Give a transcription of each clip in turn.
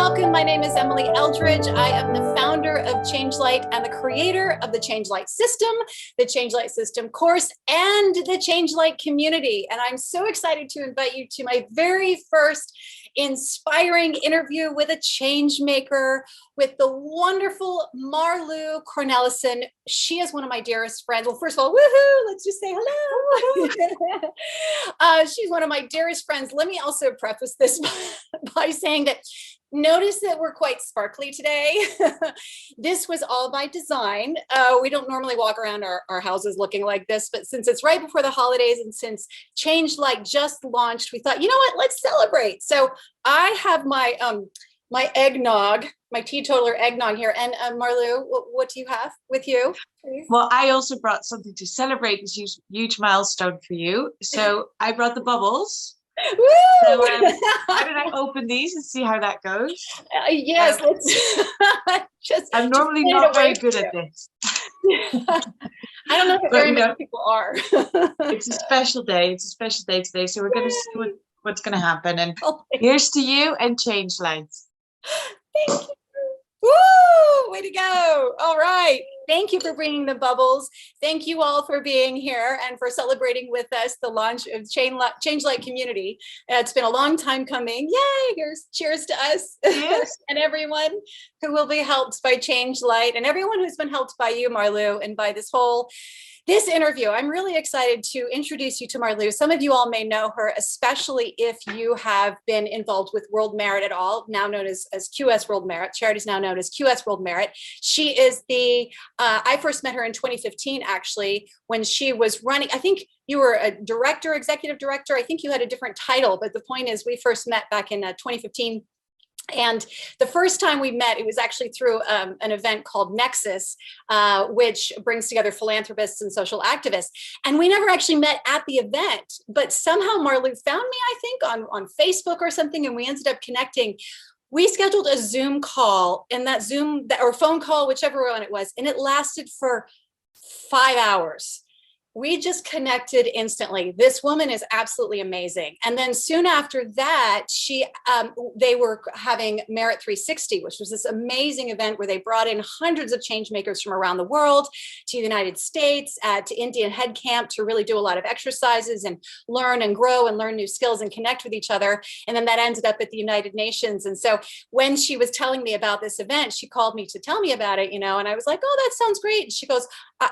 welcome. My name is Emily Eldridge. I am the founder of ChangeLight and the creator of the ChangeLight system, the ChangeLight system course, and the ChangeLight community. And I'm so excited to invite you to my very first inspiring interview with a change maker, with the wonderful Marlou Cornelissen. She is one of my dearest friends. Well, first of all, woohoo, let's just say hello. She's one of my dearest friends. Let me also preface this by saying that notice that we're quite sparkly today. This was all by design. We don't normally walk around our houses looking like this, but since it's right before the holidays and since ChangeLight just launched, we thought, you know what, let's celebrate. So I have my my eggnog, my teetotaler eggnog here. And Marlou, what do you have with you, please? Well, I also brought something to celebrate this huge milestone for you. So I brought the bubbles. Woo! So why don't I open these and see how that goes? Yes, let's I'm normally not very good at this. I don't know if very many people are. It's a special day. It's a special day today. So we're going to see what's going to happen. And here's to you and ChangeLight. Thank you. Woo! Way to go. All right. Thank you for bringing the bubbles. Thank you all for being here and for celebrating with us the launch of ChangeLight community. It's been a long time coming. Yay! Cheers to us. Yes. And everyone who will be helped by ChangeLight and everyone who's been helped by you, Marlou, and by this interview. I'm really excited to introduce you to Marlou. Some of you all may know her, especially if you have been involved with World Merit at all, now known as QS World Merit. Charity is now known as QS World Merit. She is I first met her in 2015, actually, when she was running. I think you were a director, executive director. I think you had a different title, but the point is we first met back in 2015. And the first time we met, it was actually through an event called Nexus, which brings together philanthropists and social activists. And we never actually met at the event, but somehow Marlou found me, I think, on Facebook or something, and we ended up connecting. We scheduled a Zoom call, and that Zoom or phone call, whichever one it was, and it lasted for 5 hours. We just connected instantly. This woman is absolutely amazing. And then soon after that, they were having Merit 360, which was this amazing event where they brought in hundreds of change makers from around the world to the United States, to Indian Head Camp to really do a lot of exercises and learn and grow and learn new skills and connect with each other. And then that ended up at the United Nations. And so when she was telling me about this event, she called me to tell me about it, and I was like, oh, that sounds great. And she goes,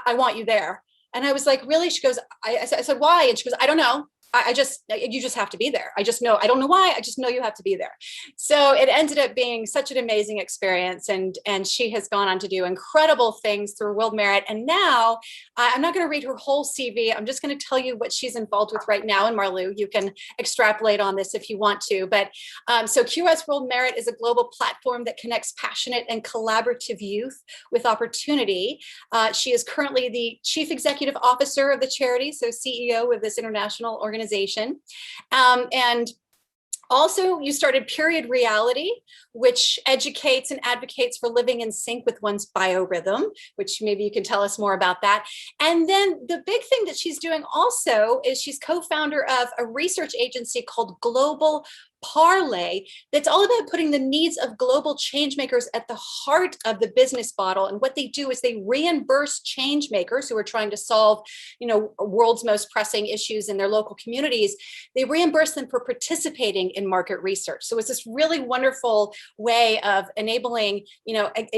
I want you there. And I was like, really? She goes, I said, why? And she goes, I don't know. You just have to be there. I just know, I don't know why, I just know you have to be there. So it ended up being such an amazing experience. And she has gone on to do incredible things through World Merit. And now I'm not going to read her whole CV. I'm just going to tell you what she's involved with right now. And Marlou, you can extrapolate on this if you want to. But so QS World Merit is a global platform that connects passionate and collaborative youth with opportunity. She is currently the Chief Executive Officer of the charity, so CEO of this international organization. And also, you started Period Reality, which educates and advocates for living in sync with one's biorhythm, which maybe you can tell us more about that. And then the big thing that she's doing also is she's co-founder of a research agency called Global Parlez, that's all about putting the needs of global change makers at the heart of the business model. And what they do is they reimburse change makers who are trying to solve, world's most pressing issues in their local communities. They reimburse them for participating in market research. So it's this really wonderful way of enabling,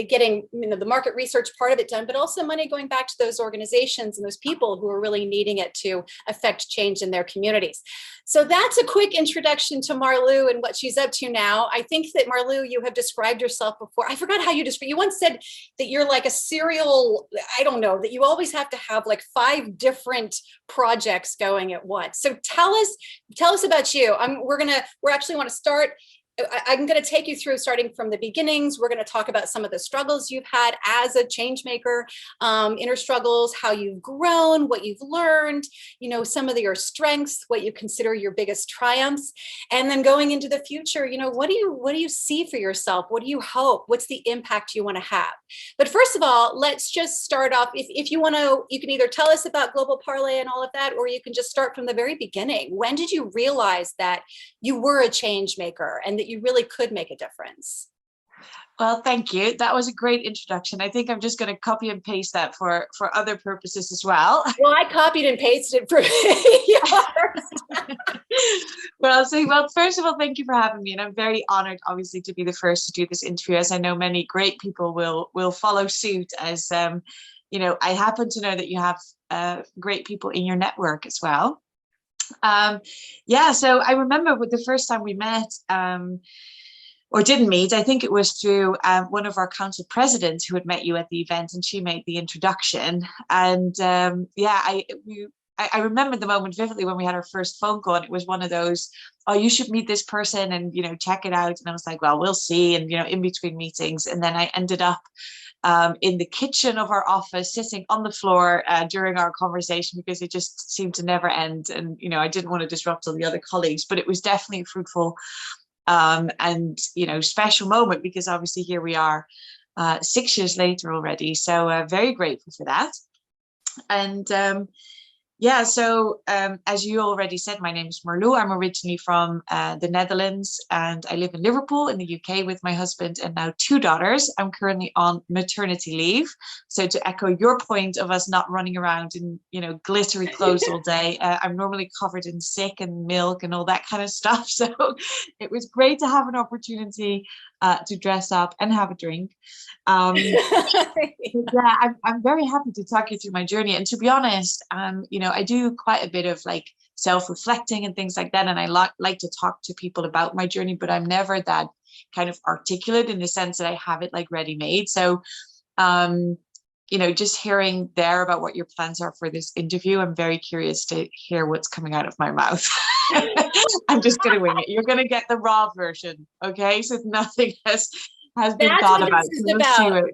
getting the market research part of it done, but also money going back to those organizations and those people who are really needing it to affect change in their communities. So that's a quick introduction to Marlou and what she's up to now. I think that Marlou, you have described yourself before. I forgot how you described. You once said that you're like a serial, I don't know, that you always have to have like 5 different projects going at once. So tell us about you. We actually want to start. I'm going to take you through starting from the beginnings. We're going to talk about some of the struggles you've had as a change maker, inner struggles, how you've grown, what you've learned, some of your strengths, what you consider your biggest triumphs, and then going into the future, what do you see for yourself? What do you hope? What's the impact you want to have? But first of all, let's just start off. If you want to, you can either tell us about Global Parlez and all of that, or you can just start from the very beginning. When did you realize that you were a change maker and that you really could make a difference? Well, thank you. That was a great introduction. I think I'm just going to copy and paste that for other purposes as well. Well, I copied and pasted it for yours. Well, so well, first of all, thank you for having me, and I'm very honored, obviously, to be the first to do this interview, as I know many great people will follow suit. As I happen to know that you have great people in your network as well. Yeah, so I remember with the first time we met. Or didn't meet, I think it was through one of our council presidents who had met you at the event, and she made the introduction. And yeah, I remember the moment vividly when we had our first phone call, and it was one of those, oh, you should meet this person and, check it out. And I was like, well, we'll see. And, in between meetings. And then I ended up in the kitchen of our office, sitting on the floor during our conversation, because it just seemed to never end. And, I didn't want to disrupt all the other colleagues, but it was definitely fruitful and special moment, because obviously here we are 6 years later already. So very grateful for that. And yeah, so as you already said, my name is Marlou. I'm originally from the Netherlands, and I live in Liverpool in the UK with my husband and now 2 daughters. I'm currently on maternity leave. So to echo your point of us not running around in, glittery clothes all day, I'm normally covered in sick and milk and all that kind of stuff. So it was great to have an opportunity to dress up and have a drink. Yeah, I'm very happy to talk you through my journey. And to be honest, I do quite a bit of like self-reflecting and things like that. And I like to talk to people about my journey, but I'm never that kind of articulate in the sense that I have it like ready made. So, just hearing there about what your plans are for this interview, I'm very curious to hear what's coming out of my mouth. I'm just going to wing it. You're going to get the raw version. Okay. So nothing has been That's thought what about. this is about.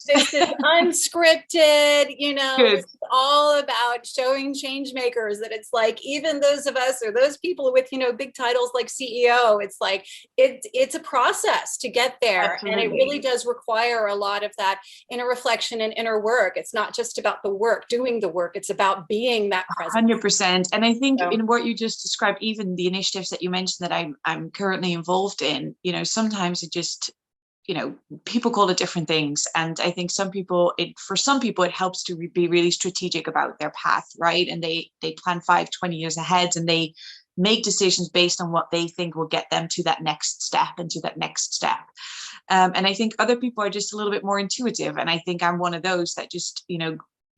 This is unscripted, Good. It's all about showing change makers that it's like, even those of us or those people with, big titles like CEO, it's like, it's a process to get there. Absolutely. And it really does require a lot of that inner reflection and inner work. It's not just about the work, doing the work. It's about being that present. 100%. And I think in what you just described, even the initiatives that you mentioned that I'm currently involved in, sometimes it just, people call it different things. And I think for some people, it helps to be really strategic about their path, right? And they plan 5-20 years ahead, and they make decisions based on what they think will get them to that next step and to that next step. And I think other people are just a little bit more intuitive. And I think I'm one of those that just,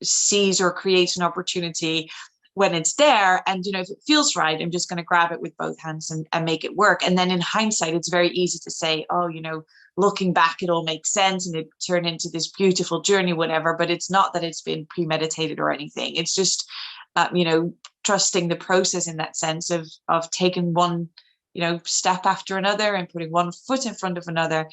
sees or creates an opportunity when it's there. And, if it feels right, I'm just going to grab it with both hands and make it work. And then in hindsight, it's very easy to say, oh, looking back, it all makes sense and it turned into this beautiful journey, whatever. But it's not that it's been premeditated or anything. It's just, trusting the process in that sense of taking one, step after another and putting one foot in front of another,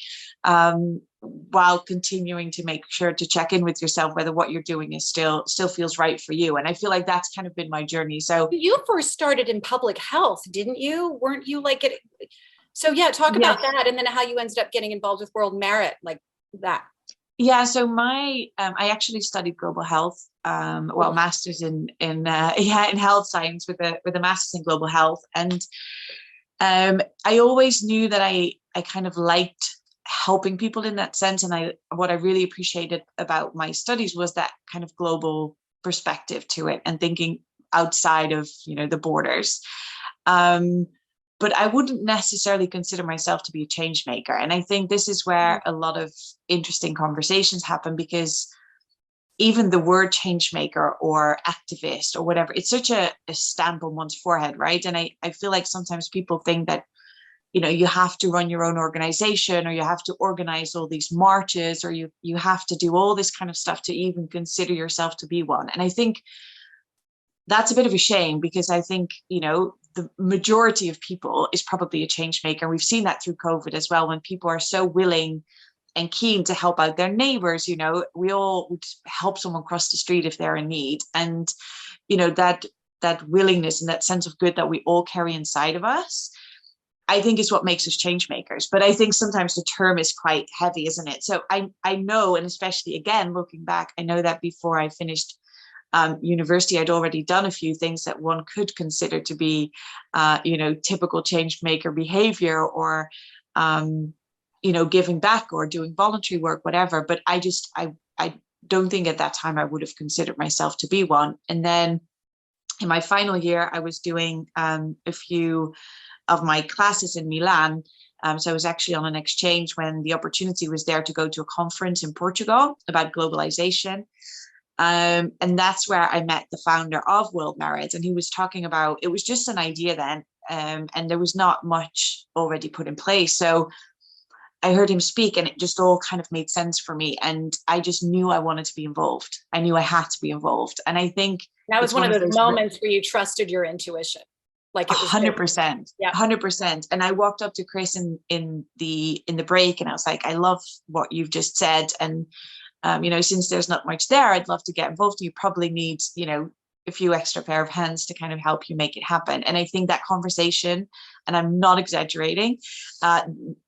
while continuing to make sure to check in with yourself whether what you're doing is still feels right for you. And I feel like that's kind of been my journey. So you first started in public health, didn't you? Weren't you like it? So yeah, talk about that, and then how you ended up getting involved with World Merit, like that. Yeah, so I actually studied global health, masters in health science with a master's in global health, and I always knew that I kind of liked helping people in that sense, and what I really appreciated about my studies was that kind of global perspective to it and thinking outside of the borders. But I wouldn't necessarily consider myself to be a change maker. And I think this is where a lot of interesting conversations happen, because even the word change maker or activist or whatever, it's such a stamp on one's forehead, right? And I feel like sometimes people think that, you have to run your own organization, or you have to organize all these marches, or you have to do all this kind of stuff to even consider yourself to be one. And I think that's a bit of a shame, because I think, the majority of people is probably a change maker. We've seen that through COVID as well, when people are so willing and keen to help out their neighbors. We all would help someone cross the street if they're in need. And, that willingness and that sense of good that we all carry inside of us, I think is what makes us change makers. But I think sometimes the term is quite heavy, isn't it? So I know, and especially again, looking back, I know that before I finished university, I'd already done a few things that one could consider to be, typical change maker behavior, or, giving back or doing voluntary work, whatever. But I don't think at that time I would have considered myself to be one. And then in my final year, I was doing a few of my classes in Milan. So I was actually on an exchange when the opportunity was there to go to a conference in Portugal about globalization. And that's where I met the founder of World Marriage. And he was talking about, it was just an idea then, and there was not much already put in place. So I heard him speak and it just all kind of made sense for me. And I just knew I wanted to be involved. I knew I had to be involved. And I think that was one of those moments where you trusted your intuition. Like it was 100%, yeah, 100%. And I walked up to Chris in the break and I was like, I love what you've just said. And, since there's not much there, I'd love to get involved. You probably need, a few extra pair of hands to kind of help you make it happen. And I think that conversation, and I'm not exaggerating,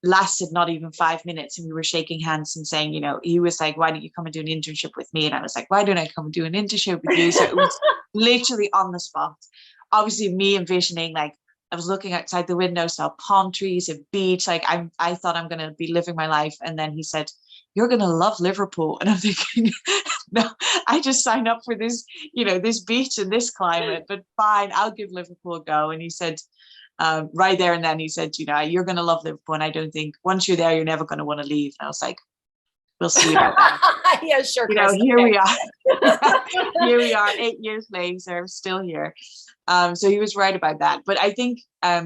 lasted not even 5 minutes. And we were shaking hands and saying, he was like, why don't you come and do an internship with me? And I was like, why don't I come and do an internship with you? So it was literally on the spot. Obviously me envisioning, like, I was looking outside the window, saw palm trees, a beach. Like I thought I'm going to be living my life. And then he said, you're going to love Liverpool. And I'm thinking, no, I just signed up for this, this beach and this climate, but fine, I'll give Liverpool a go. And he said, right there and then he said, you're going to love Liverpool. And I don't think once you're there, you're never going to want to leave. And I was like, we'll see about that. Yeah, sure. Here we are. Here we are 8 years later, I'm still here. So he was right about that. But I think, for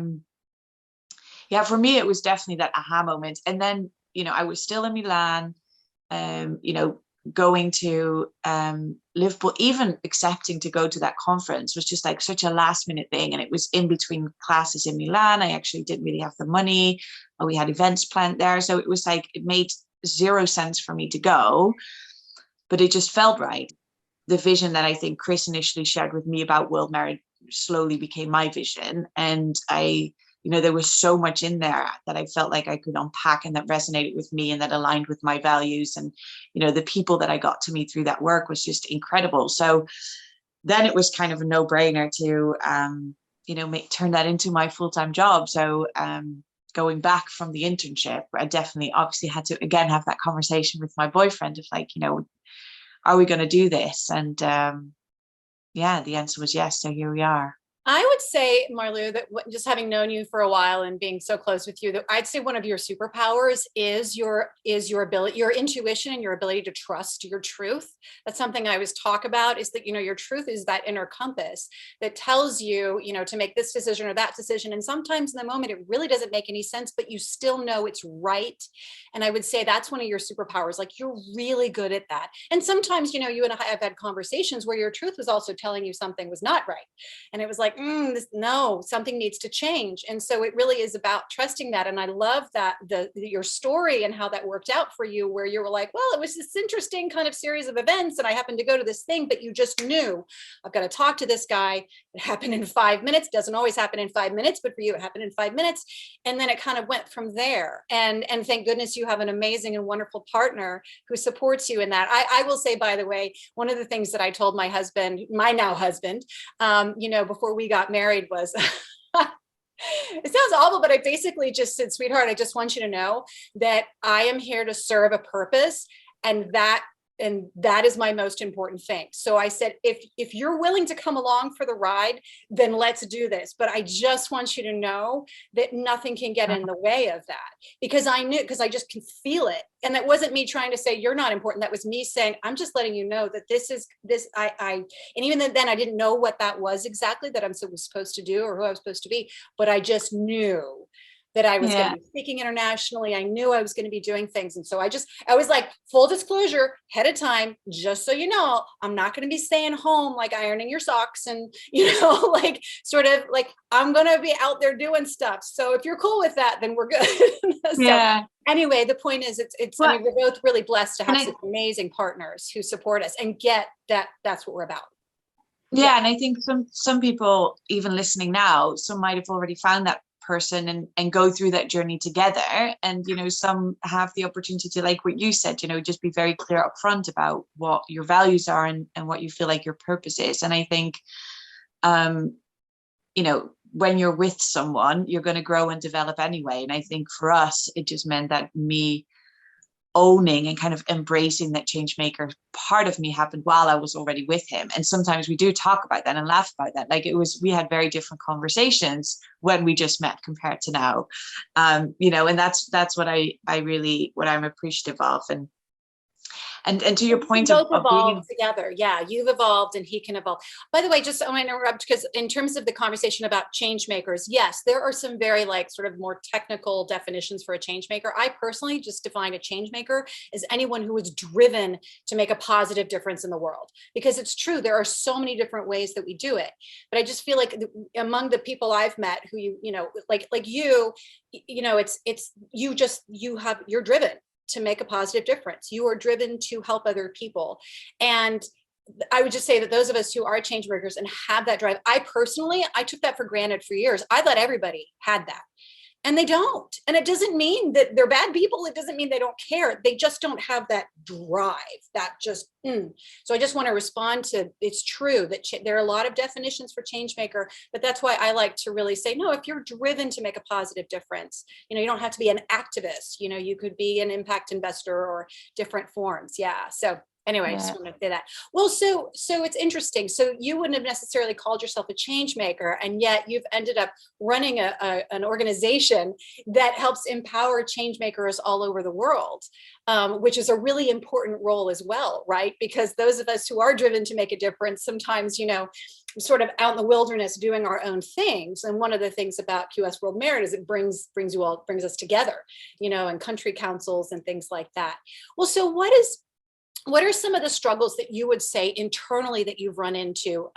me, it was definitely that aha moment. And then, I was still in Milan, going to Liverpool, even accepting to go to that conference was just like such a last minute thing. And it was in between classes in Milan. I actually didn't really have the money. We had events planned there. So it was like, it made zero sense for me to go, but it just felt right. The vision that I think Chris initially shared with me about World Marriage slowly became my vision. And there was so much in there that I felt like I could unpack and that resonated with me and that aligned with my values. And, the people that I got to meet through that work was just incredible. So then it was kind of a no-brainer to, turn that into my full-time job. So going back from the internship, I definitely obviously had to, again, have that conversation with my boyfriend of like, are we going to do this? And the answer was yes. So here we are. I would say, Marlou, that just having known you for a while and being so close with you, that I'd say one of your superpowers is your ability, your intuition, and your ability to trust your truth. That's something I always talk about, is that, your truth is that inner compass that tells you, to make this decision or that decision. And sometimes in the moment, it really doesn't make any sense, but you still know it's right. And I would say that's one of your superpowers. Like, you're really good at that. And sometimes, you and I have had conversations where your truth was also telling you something was not right. And it was like, no, something needs to change. And so it really is about trusting that. And I love that your story and how that worked out for you, where you were like, well, it was this interesting kind of series of events and I happened to go to this thing, but you just knew, I've got to talk to this guy. It happened in 5 minutes. Doesn't always happen in 5 minutes, but for you, it happened in 5 minutes. And then it kind of went from there. And thank goodness you have an amazing and wonderful partner who supports you in that. I will say, by the way, one of the things that I told my husband, my now husband, before we got married was, it sounds awful, but I basically just said, sweetheart, I just want you to know that I am here to serve a purpose, and that is my most important thing. So I said, if you're willing to come along for the ride, then let's do this. But I just want you to know that nothing can get in the way of that, because I just can feel it. And that wasn't me trying to say you're not important. That was me saying, I'm just letting you know that and even then I didn't know what that was exactly that I'm supposed to do or who I was supposed to be, but I just knew that I was going to be speaking internationally. I knew I was going to be doing things. And so I was like, full disclosure, ahead of time, just so you know, I'm not going to be staying home, like ironing your socks and, like sort of like, I'm going to be out there doing stuff. So if you're cool with that, then we're good. So anyway, the point is I mean, we're both really blessed to have such amazing partners who support us and get that that's what we're about. Yeah. And I think some people even listening now, some might have already found that person and go through that journey together. And, some have the opportunity to, like what you said, just be very clear up front about what your values are and what you feel like your purpose is. And I think, when you're with someone, you're going to grow and develop anyway. And I think for us, it just meant that me owning and kind of embracing that change maker part of me happened while I was already with him. And sometimes we do talk about that and laugh about that. Like we had very different conversations when we just met compared to now. You know, and that's what what I'm appreciative of. And to your point both of evolve being together. Yeah, you've evolved and he can evolve. By the way, just I want to interrupt because in terms of the conversation about change makers, yes, there are some very like sort of more technical definitions for a change maker. I personally just define a change maker as anyone who is driven to make a positive difference in the world. Because it's true, there are so many different ways that we do it. But I just feel like among the people I've met who you know, like you know, you're driven to make a positive difference. You are driven to help other people. And I would just say that those of us who are change makers and have that drive, I took that for granted for years. I thought everybody had that. And they don't. And it doesn't mean that they're bad people. It doesn't mean they don't care. They just don't have that drive, that just, So I just want to respond to, it's true that there are a lot of definitions for change maker, but that's why I like to really say, no, if you're driven to make a positive difference, you know, you don't have to be an activist, you know, you could be an impact investor or different forms. Yeah. So anyway, I just want to say that. Well, so it's interesting. So you wouldn't have necessarily called yourself a change maker, and yet you've ended up running an organization that helps empower change makers all over the world, which is a really important role as well, right? Because those of us who are driven to make a difference, sometimes, you know, sort of out in the wilderness doing our own things. And one of the things about QS World Merit is it brings us together, you know, and country councils and things like that. Well, so what are some of the struggles that you would say internally that you've run into,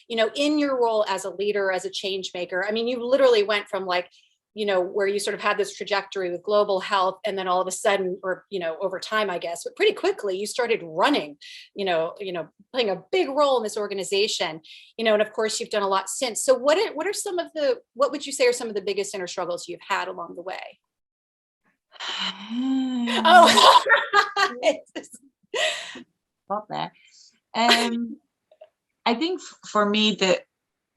you know, in your role as a leader, as a change maker? I mean, you literally went from like, you know, where you sort of had this trajectory with global health, and then all of a sudden, or, you know, over time, I guess, but pretty quickly you started running, you know, playing a big role in this organization, you know, and of course you've done a lot since. So what would you say are some of the biggest inner struggles you've had along the way? Oh, Got there. I think for me, the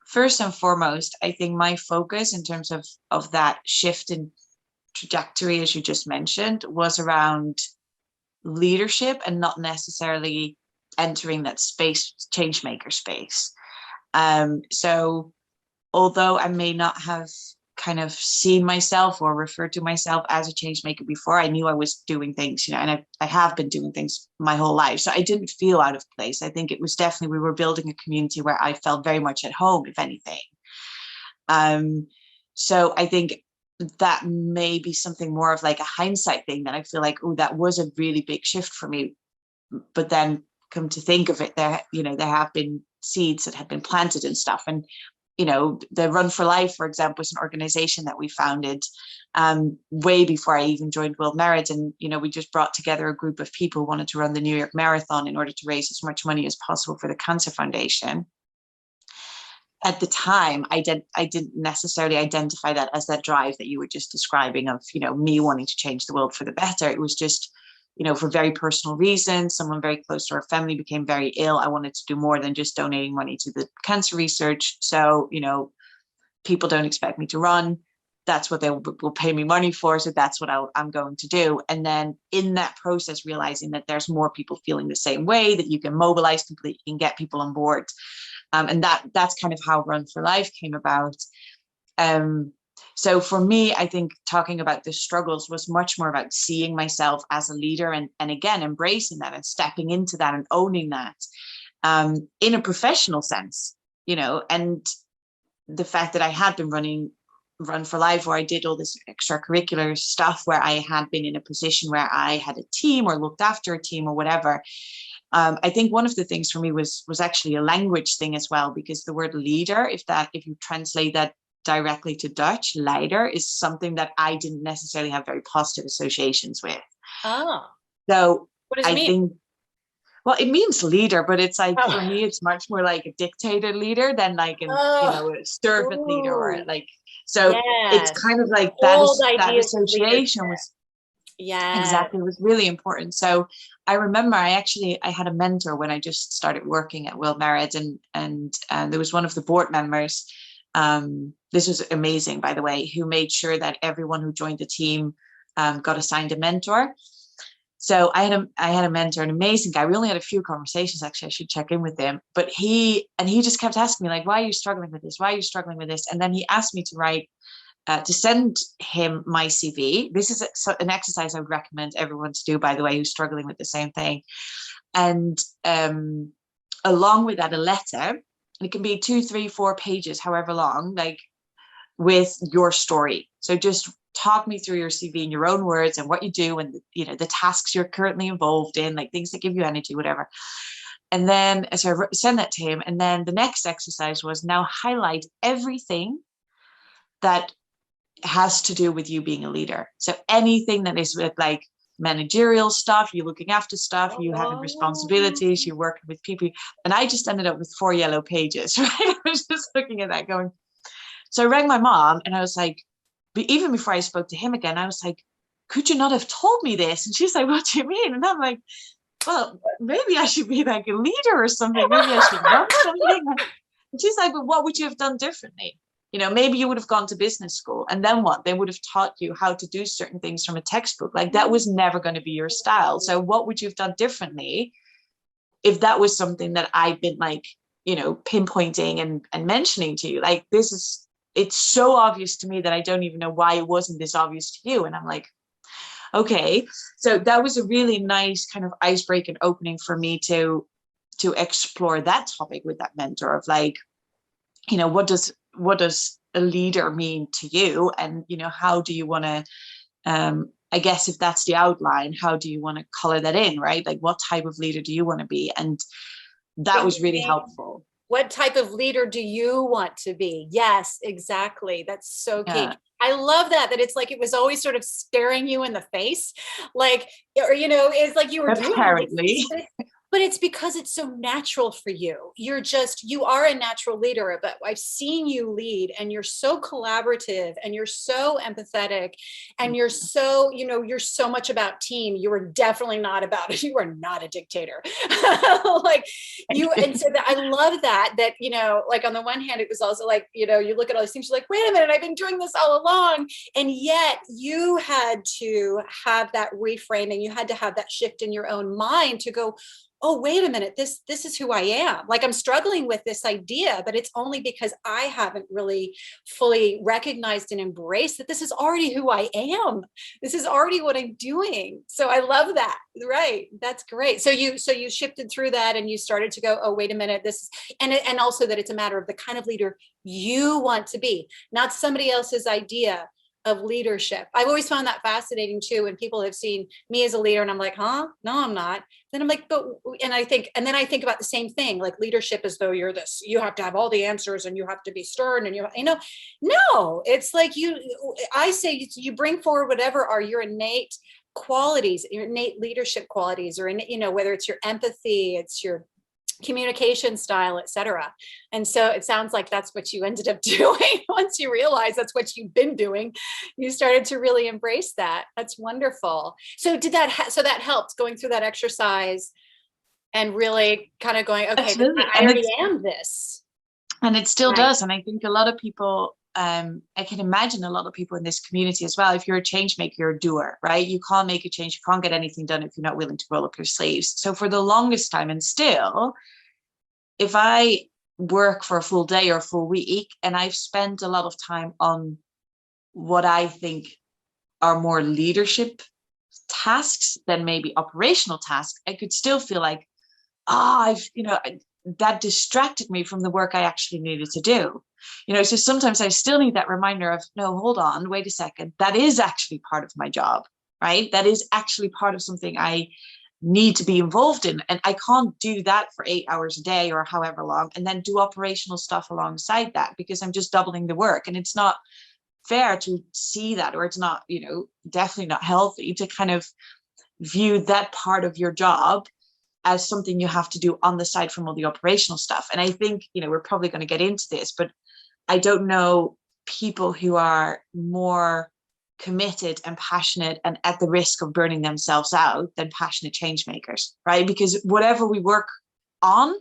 first and foremost, I think my focus in terms of that shift in trajectory, as you just mentioned, was around leadership and not necessarily entering that space, change maker space. So although I may not have kind of seen myself or referred to myself as a change maker before, I knew I was doing things, you know, and I have been doing things my whole life. So I didn't feel out of place. I think it was definitely, we were building a community where I felt very much at home, if anything. So I think that may be something more of like a hindsight thing, that I feel like, oh, that was a really big shift for me. But then come to think of it, there have been seeds that have been planted and stuff. And you know, the Run for Life, for example, is an organization that we founded way before I even joined World Merit. And, you know, we just brought together a group of people who wanted to run the New York Marathon in order to raise as much money as possible for the Cancer Foundation. At the time, I didn't necessarily identify that as that drive that you were just describing of, you know, me wanting to change the world for the better. It was just, you know, for very personal reasons, someone very close to our family became very ill. I wanted to do more than just donating money to the cancer research. So, you know, people don't expect me to run. That's what they will pay me money for. So that's what I'm going to do. And then in that process, realizing that there's more people feeling the same way, that you can mobilize people, that you can get people on board. And that's kind of how Run for Life came about. So for me, I think talking about the struggles was much more about seeing myself as a leader and again, embracing that and stepping into that and owning that in a professional sense, you know, and the fact that I had been running Run for Life, where I did all this extracurricular stuff, where I had been in a position where I had a team or looked after a team or whatever. I think one of the things for me was actually a language thing as well, because the word leader, if you translate that directly to Dutch, leider, is something that I didn't necessarily have very positive associations with. Oh. So what does it mean? Well, it means leader, but it's like, for me, it's much more like a dictator leader than like you know, a servant leader, or like, so it's kind of like that association was exactly, was really important. So I remember I had a mentor when I just started working at World Merit, and there was one of the board members This was amazing, by the way, who made sure that everyone who joined the team got assigned a mentor. So I had a mentor, an amazing guy. We only had a few conversations, actually. I should check in with him. But he just kept asking me, like, why are you struggling with this? Why are you struggling with this? And then he asked me to write, to send him my CV. This is an exercise I would recommend everyone to do, by the way, who's struggling with the same thing. And along with that, a letter. It can be 2, 3, 4 pages, however long, like with your story. So just talk me through your CV in your own words and what you do and, you know, the tasks you're currently involved in, like things that give you energy, whatever. And then so I send that to him. And then the next exercise was now highlight everything that has to do with you being a leader. So anything that is with like managerial stuff, you looking after stuff, you having responsibilities, you're working with people. And I just ended up with 4 yellow pages, right? I was just looking at that going. So I rang my mom and I was like, but even before I spoke to him again, I was like, could you not have told me this? And she's like, what do you mean? And I'm like, well, maybe I should be like a leader or something. Maybe I should run something. And she's like, but what would you have done differently? You know, maybe you would have gone to business school and then what? They would have taught you how to do certain things from a textbook. Like that was never going to be your style. So what would you have done differently if that was something that I've been like, you know, pinpointing and mentioning to you? Like it's so obvious to me that I don't even know why it wasn't this obvious to you. And I'm like, okay. So that was a really nice kind of icebreaker and opening for me to explore that topic with that mentor of like, you know, what does a leader mean to you? And, you know, how do you want to, I guess if that's the outline, how do you want to color that in, right? Like what type of leader do you want to be? And that was really helpful. What type of leader do you want to be? Yes, exactly. That's so key. Yeah. I love that it's like it was always sort of staring you in the face, like, or, you know, it's like you were apparently doing this, but it's because it's so natural for you. You are a natural leader, but I've seen you lead and you're so collaborative and you're so empathetic and you're so, you know, you're so much about team. You are definitely not about, you are not a dictator. Like you, and so I love that, you know, like on the one hand, it was also like, you know, you look at all these things, you're like, wait a minute, I've been doing this all along. And yet you had to have that reframing. You had to have that shift in your own mind to go, oh, wait a minute, this is who I am. Like I'm struggling with this idea, but it's only because I haven't really fully recognized and embraced that this is already who I am. This is already what I'm doing. So I love that. Right. That's great. So you shifted through that and you started to go, oh, wait a minute, this is, and also that it's a matter of the kind of leader you want to be, not somebody else's idea of leadership. I've always found that fascinating too, when people have seen me as a leader and I'm like, huh? No, I'm not. Then I'm like, but, and then I think about the same thing, like leadership as though you're this, you have to have all the answers and you have to be stern and you know, no, it's like I say you bring forward whatever are your innate qualities, your innate leadership qualities, or, you know, whether it's your empathy, it's your communication style, etc. And so it sounds like that's what you ended up doing. Once you realize that's what you've been doing, you started to really embrace that. That's wonderful. So so that helped going through that exercise and really kind of going, okay, I already am this. And it still does. And I think a lot of people, I can imagine a lot of people in this community as well. If you're a change maker, you're a doer, right? You can't make a change. You can't get anything done if you're not willing to roll up your sleeves. So for the longest time, and still, if I work for a full day or a full week and I've spent a lot of time on what I think are more leadership tasks than maybe operational tasks, I could still feel like, that distracted me from the work I actually needed to do. You know, so sometimes I still need that reminder of, no, hold on, wait a second. That is actually part of my job, right? That is actually part of something I need to be involved in. And I can't do that for 8 hours a day or however long, and then do operational stuff alongside that, because I'm just doubling the work. And it's not fair to see that, or it's not, you know, definitely not healthy to kind of view that part of your job as something you have to do on the side from all the operational stuff. And I think, you know, we're probably going to get into this, but I don't know people who are more committed and passionate and at the risk of burning themselves out than passionate change makers, right? Because whatever we work on,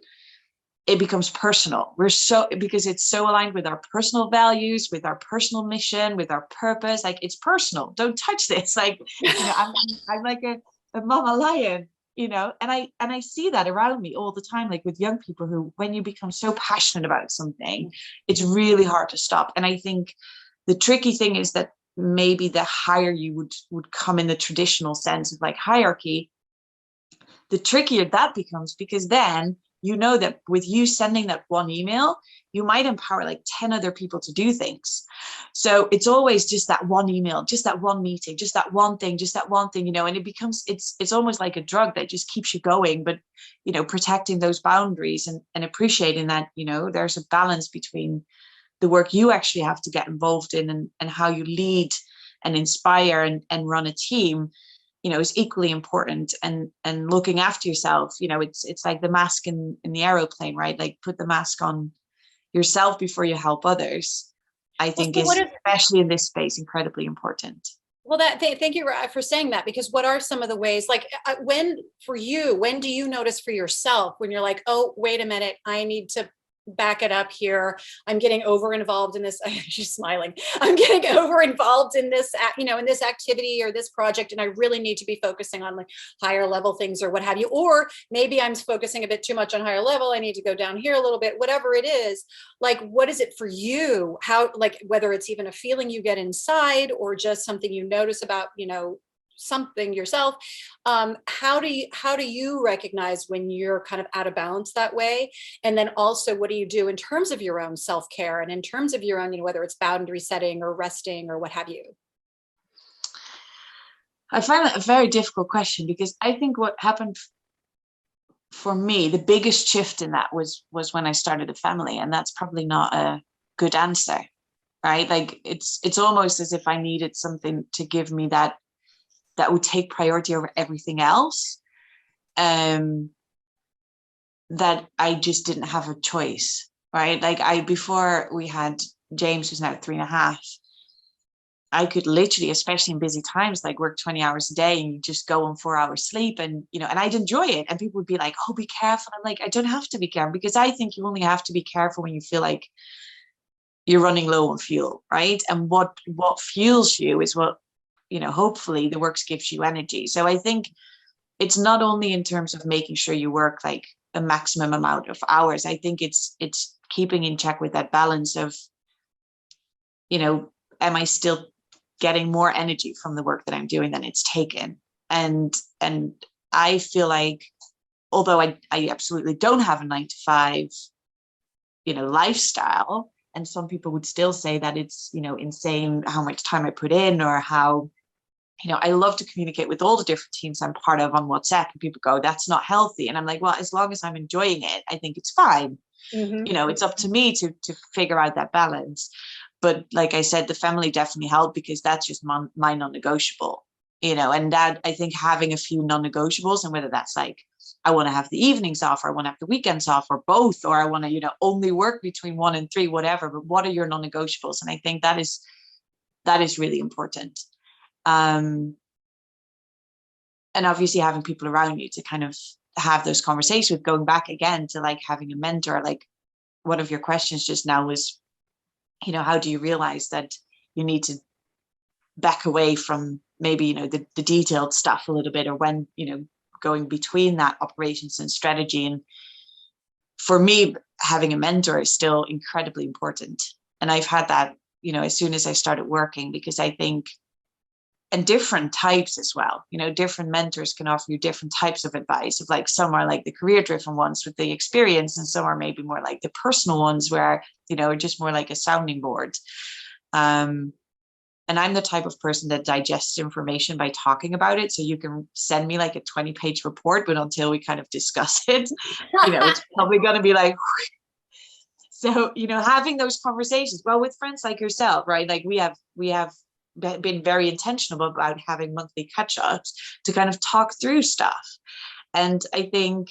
it becomes personal. Because it's so aligned with our personal values, with our personal mission, with our purpose. Like, it's personal. Don't touch this. Like, I'm like a mama lion, and I see that around me all the time, like with young people who, when you become so passionate about something, it's really hard to stop. And I think the tricky thing is that maybe the higher you would come in the traditional sense of like hierarchy, the trickier that becomes, because then that with you sending that one email, you might empower like 10 other people to do things. So it's always just that one email, just that one meeting, just that one thing, and it becomes, it's almost like a drug that just keeps you going. But, protecting those boundaries and appreciating that, there's a balance between the work you actually have to get involved in and how you lead and inspire and run a team, is equally important. And looking after yourself, it's like the mask in the aeroplane, right? Like, put the mask on yourself before you help others, I think is, especially in this space, incredibly important. Well, thank you for saying that, because what are some of the ways, like when do you notice for yourself when you're like, oh, wait a minute, I need to back it up here. I'm getting over involved in this. She's smiling. I'm getting over involved in this, in this activity or this project. And I really need to be focusing on like higher level things or what have you. Or maybe I'm focusing a bit too much on higher level. I need to go down here a little bit, whatever it is. Like, what is it for you? How, like, whether it's even a feeling you get inside or just something you notice about, something yourself. How do you recognize when you're kind of out of balance that way? And then also, what do you do in terms of your own self-care and in terms of your own, whether it's boundary setting or resting or what have you? I find that a very difficult question, because I think what happened for me, the biggest shift in that was when I started a family, and that's probably not a good answer, right? Like, it's almost as if I needed something to give me that would take priority over everything else, that I just didn't have a choice, right? Like, before we had James, who's now 3.5, I could literally, especially in busy times, like work 20 hours a day and you just go on 4 hours sleep, and and I'd enjoy it. And people would be like, oh, be careful. I'm like, I don't have to be careful, because I think you only have to be careful when you feel like you're running low on fuel, right? And what fuels you is what, hopefully the work gives you energy. So I think it's not only in terms of making sure you work like a maximum amount of hours. I think it's keeping in check with that balance of, am I still getting more energy from the work that I'm doing than it's taken? And I feel like, although I absolutely don't have a 9 to 5, lifestyle, and some people would still say that it's, insane how much time I put in, or how, I love to communicate with all the different teams I'm part of on WhatsApp, and people go, that's not healthy. And I'm like, well, as long as I'm enjoying it, I think it's fine. Mm-hmm. It's up to me to figure out that balance. But like I said, the family definitely helped, because that's just my non-negotiable, and that, I think, having a few non-negotiables, and whether that's like, I want to have the evenings off, or I want to have the weekends off, or both, or I want to, only work between 1 and 3, whatever. But what are your non-negotiables? And I think that is really important. And obviously having people around you to kind of have those conversations with, going back again to like having a mentor. Like, one of your questions just now was, how do you realize that you need to back away from maybe, the detailed stuff a little bit, or when, going between that operations and strategy. And for me, having a mentor is still incredibly important. And I've had that, as soon as I started working, because I think, and different types as well, different mentors can offer you different types of advice. Of like, some are like the career driven ones with the experience, and some are maybe more like the personal ones where, are just more like a sounding board. And I'm the type of person that digests information by talking about it. So you can send me like a 20-page report, but until we kind of discuss it, it's probably going to be like, so, having those conversations, well, with friends like yourself, right? Like, we have been very intentional about having monthly catch-ups to kind of talk through stuff. And I think,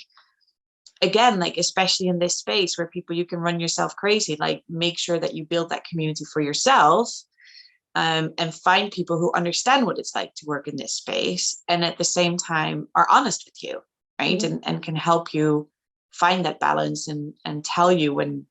again, like, especially in this space where you can run yourself crazy, like, make sure that you build that community for yourself, and find people who understand what it's like to work in this space, and at the same time are honest with you, right? Mm-hmm. And can help you find that balance and tell you when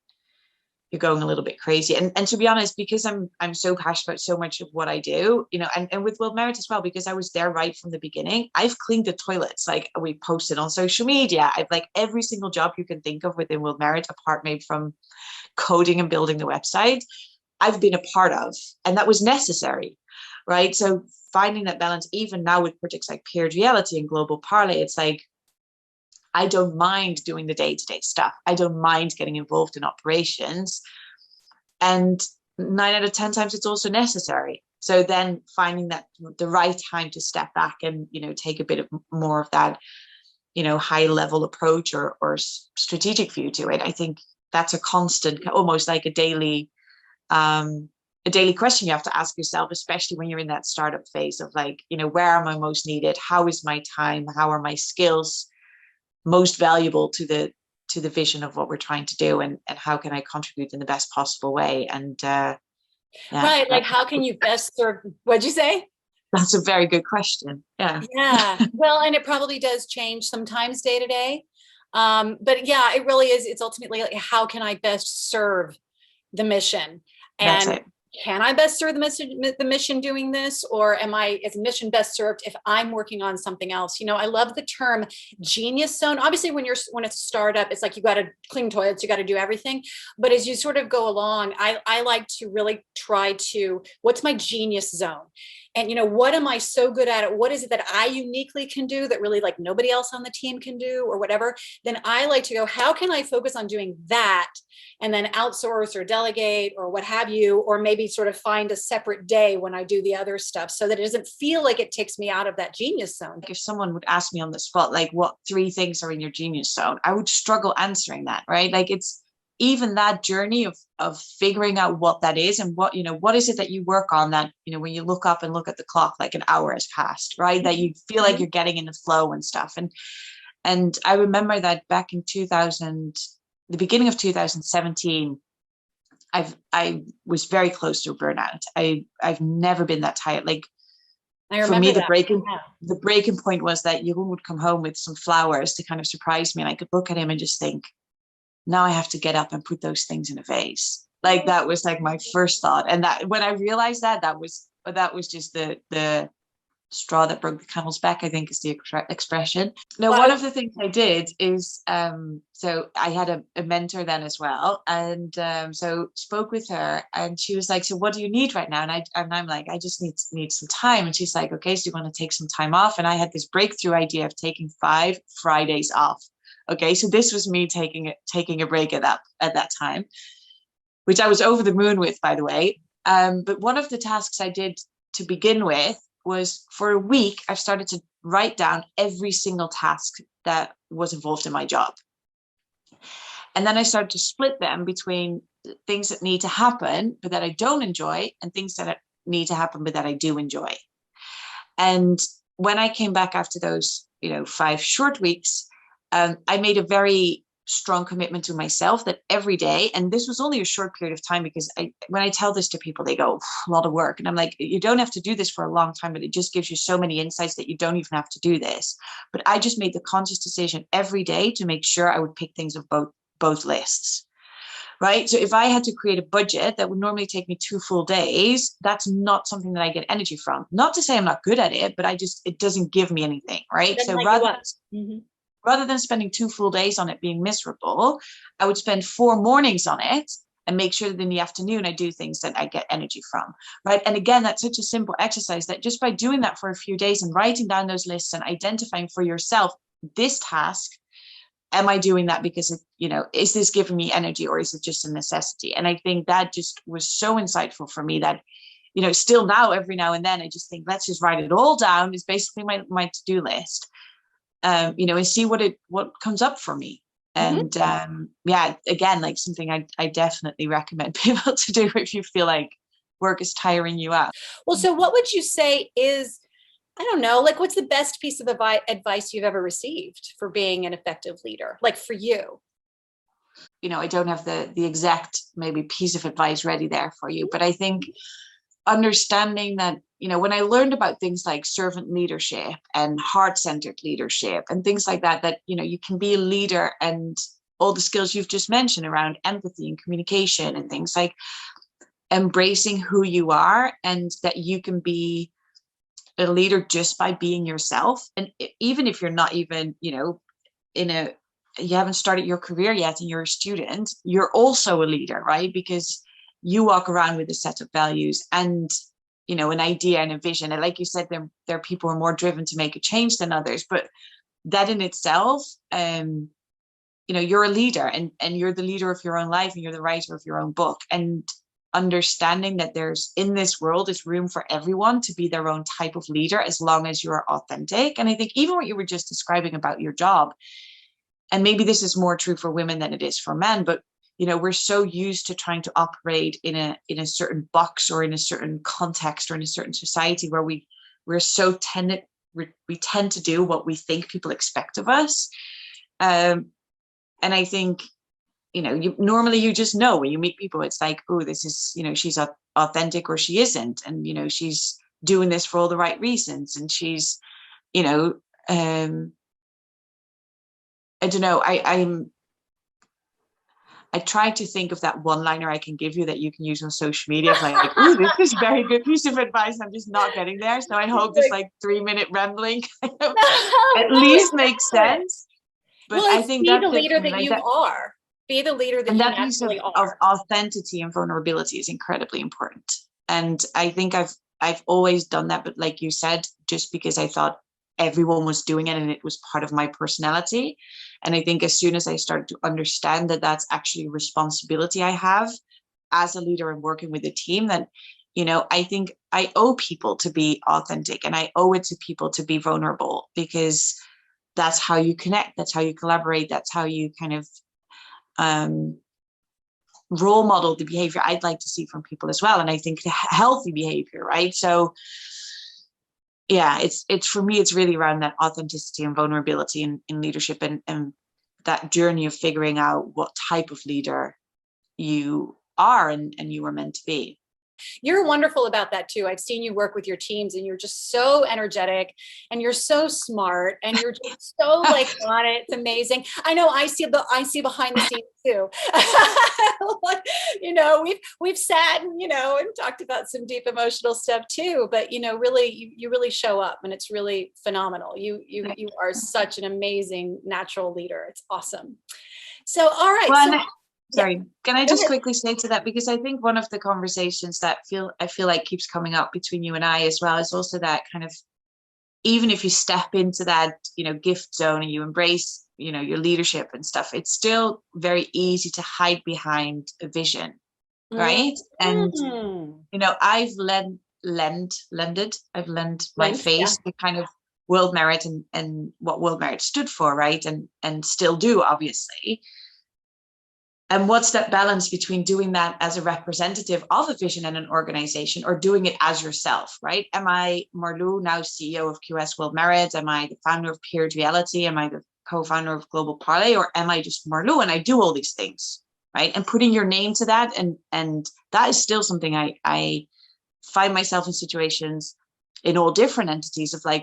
you're going a little bit crazy. And to be honest, because I'm so passionate about so much of what I do, you know, and with World Merit as well, because I was there right from the beginning. I've cleaned the toilets, like we posted on social media. I've like every single job you can think of within World Merit, apart maybe from coding and building the website, I've been a part of, and that was necessary, right? So finding that balance, even now with projects like Peered Reality and Global Parley, it's like, I don't mind doing the day-to-day stuff. I don't mind getting involved in operations. And 9 out of 10 times it's also necessary. So then finding that the right time to step back and, you know, take a bit of more of that, you know, high level approach or strategic view to it. I think that's a constant, almost like a daily question you have to ask yourself, especially when you're in that startup phase of like, you know, where am I most needed? How is my time? How are my skills most valuable to the vision of what we're trying to do, and how can I contribute in the best possible way? And yeah, right, like how can you best serve, what'd you say? That's a very good question. Yeah, well, and it probably does change sometimes day to day, but yeah, it really is. It's ultimately like, how can I best serve the mission? That's And it. can I best serve the mission doing this, or am I, is mission best served if I'm working on something else? You know, I love the term genius zone. Obviously, when it's a startup, it's like you got to clean toilets, you got to do everything. But as you sort of go along, I like to really try to, what's my genius zone? And, you know, what am I so good at? What is it that I uniquely can do that really like nobody else on the team can do, or whatever? Then I like to go, how can I focus on doing that and then outsource or delegate or what have you, or maybe sort of find a separate day when I do the other stuff so that it doesn't feel like it takes me out of that genius zone. If someone would ask me on the spot, like, what 3 things are in your genius zone, I would struggle answering that, right? Like, it's even that journey of figuring out what that is, and what, you know, what is it that you work on that, you know, when you look up and look at the clock, like an hour has passed, right? That you feel like you're getting in the flow and stuff. And I remember that back in the beginning of 2017, I was very close to burnout. I've never been that tired. Like, I for me, remember the breaking point was that Jeroen would come home with some flowers to kind of surprise me, and I could look at him and just think, now I have to get up and put those things in a vase. Like, that was like my first thought. And that, when I realized that was just the straw that broke the camel's back, I think is the expression. Now, one of the things I did is, so I had a mentor then as well. And so spoke with her, and she was like, so what do you need right now? And I'm like, I just need some time. And she's like, okay, so you want to take some time off? And I had this breakthrough idea of taking 5 Fridays off. Okay, so this was me taking a break at that time, which I was over the moon with, by the way. But one of the tasks I did to begin with was, for a week, I've started to write down every single task that was involved in my job. And then I started to split them between things that need to happen, but that I don't enjoy, and things that need to happen, but that I do enjoy. And when I came back after those, 5 short weeks, I made a very strong commitment to myself that every day, and this was only a short period of time, because when I tell this to people, they go, a lot of work. And I'm like, you don't have to do this for a long time, but it just gives you so many insights that you don't even have to do this. But I just made the conscious decision every day to make sure I would pick things of both lists. Right. So if I had to create a budget that would normally take me 2 full days, that's not something that I get energy from. Not to say I'm not good at it, but it doesn't give me anything. Right. So rather than spending 2 full days on it being miserable, I would spend 4 mornings on it and make sure that in the afternoon I do things that I get energy from. Right. And again, that's such a simple exercise that just by doing that for a few days and writing down those lists and identifying for yourself, this task, am I doing that because is this giving me energy, or is it just a necessity? And I think that just was so insightful for me that, still now, every now and then, I just think, let's just write it all down. It's basically my to-do list, and see what comes up for me. And again, like something I definitely recommend people to do if you feel like work is tiring you out. Well, so what would you say is, I don't know, like, what's the best piece of advice you've ever received for being an effective leader, like for you? I don't have the exact maybe piece of advice ready there for you, but I think understanding that when I learned about things like servant leadership and heart-centered leadership and things like that, you can be a leader, and all the skills you've just mentioned around empathy and communication and things like embracing who you are, and that you can be a leader just by being yourself. And even if you're not even, you haven't started your career yet and you're a student, you're also a leader, right? Because you walk around with a set of values and, an idea and a vision. And like you said, there are people who are more driven to make a change than others, but that in itself, you're a leader, and you're the leader of your own life, and you're the writer of your own book. And understanding that there's, in this world, is room for everyone to be their own type of leader, as long as you're authentic. And I think even what you were just describing about your job, and maybe this is more true for women than it is for men, but we're so used to trying to operate in a certain box, or in a certain context, or in a certain society, where we tend to do what we think people expect of us. And I think, normally you just know when you meet people, it's like, oh, this is, she's authentic, or she isn't. And, she's doing this for all the right reasons. And she's, I don't know, I tried to think of that one-liner I can give you that you can use on social media, of like, oh, this is a very good piece of advice. I'm just not getting there. So I hope this 3-minute rambling kind of at least makes sense. But I think be the leader that you are. Be the leader that you naturally are. Of authenticity and vulnerability is incredibly important. And I think I've always done that. But like you said, just because I thought everyone was doing it and it was part of my personality. And I think as soon as I started to understand that that's actually a responsibility I have as a leader and working with a team, that, I think I owe people to be authentic, and I owe it to people to be vulnerable, because that's how you connect. That's how you collaborate. That's how you kind of role model the behavior I'd like to see from people as well. And I think the healthy behavior, right? So yeah, it's for me, it's really around that authenticity and vulnerability in leadership, and that journey of figuring out what type of leader you are and you are meant to be. You're wonderful about that too. I've seen you work with your teams, and you're just so energetic, and you're so smart, and you're just so on it. It's amazing. I know I see behind the scenes too. We've sat and, and talked about some deep emotional stuff too, but really, you really show up, and it's really phenomenal. You are such an amazing natural leader. It's awesome. So, all right. Well, sorry, can I just quickly say to that, because I think one of the conversations that I feel like keeps coming up between you and I as well, is also that kind of, even if you step into that, gift zone, and you embrace, your leadership and stuff, it's still very easy to hide behind a vision, right? And, I've lent my face to kind of World Merit and what World Merit stood for, right? And still do, obviously. And what's that balance between doing that as a representative of a vision and an organization, or doing it as yourself, right? Am I Marlou, now CEO of QS World Merit? Am I the founder of Peered Reality? Am I the co-founder of Global Parlez? Or am I just Marlou and I do all these things, right? And putting your name to that. And that is still something I find myself in situations in all different entities of like,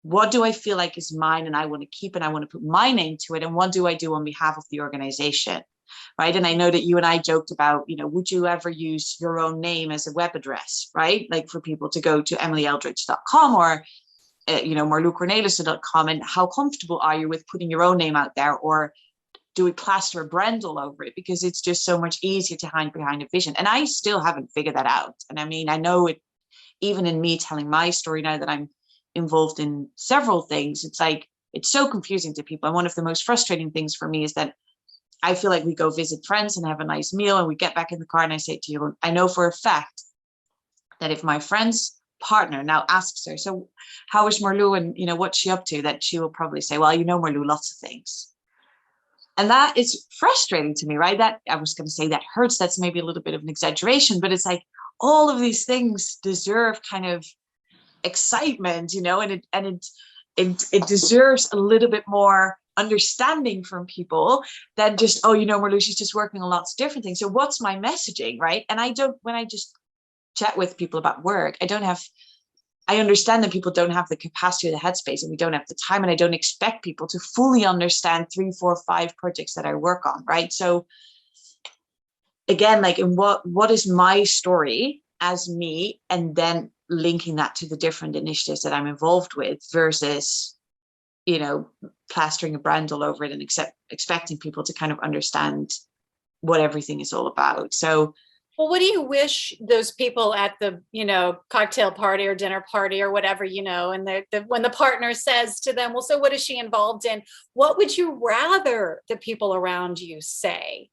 what do I feel like is mine and I want to keep, and I want to put my name to it? And what do I do on behalf of the organization? Right. And I know that you and I joked about, would you ever use your own name as a web address, right? Like for people to go to emilyeldridge.com or, Marlou Cornelissen.com, and how comfortable are you with putting your own name out there? Or do we plaster a brand all over it? Because it's just so much easier to hide behind a vision. And I still haven't figured that out. And I mean, I know it, even in me telling my story now that I'm involved in several things, it's like, it's so confusing to people. And one of the most frustrating things for me is that I feel like we go visit friends and have a nice meal, and we get back in the car and I say to you, I know for a fact that if my friend's partner now asks her, so how is Marlou and what's she up to, that she will probably say, well, Marlou, lots of things. And that is frustrating to me, right? That, I was going to say, that hurts. That's maybe a little bit of an exaggeration, but it's like all of these things deserve kind of excitement, and it deserves a little bit more understanding from people than just, Marlou, she's just working on lots of different things. So what's my messaging, right? And when I just chat with people about work, I understand that people don't have the capacity or the headspace, and we don't have the time, and I don't expect people to fully understand 3, 4, 5 projects that I work on, right? So again, like, in what is my story as me, and then linking that to the different initiatives that I'm involved with versus, plastering a brand all over it and expecting people to kind of understand what everything is all about. So, well, what do you wish those people at the, cocktail party or dinner party or whatever, and when the partner says to them, well, so what is she involved in? What would you rather the people around you say?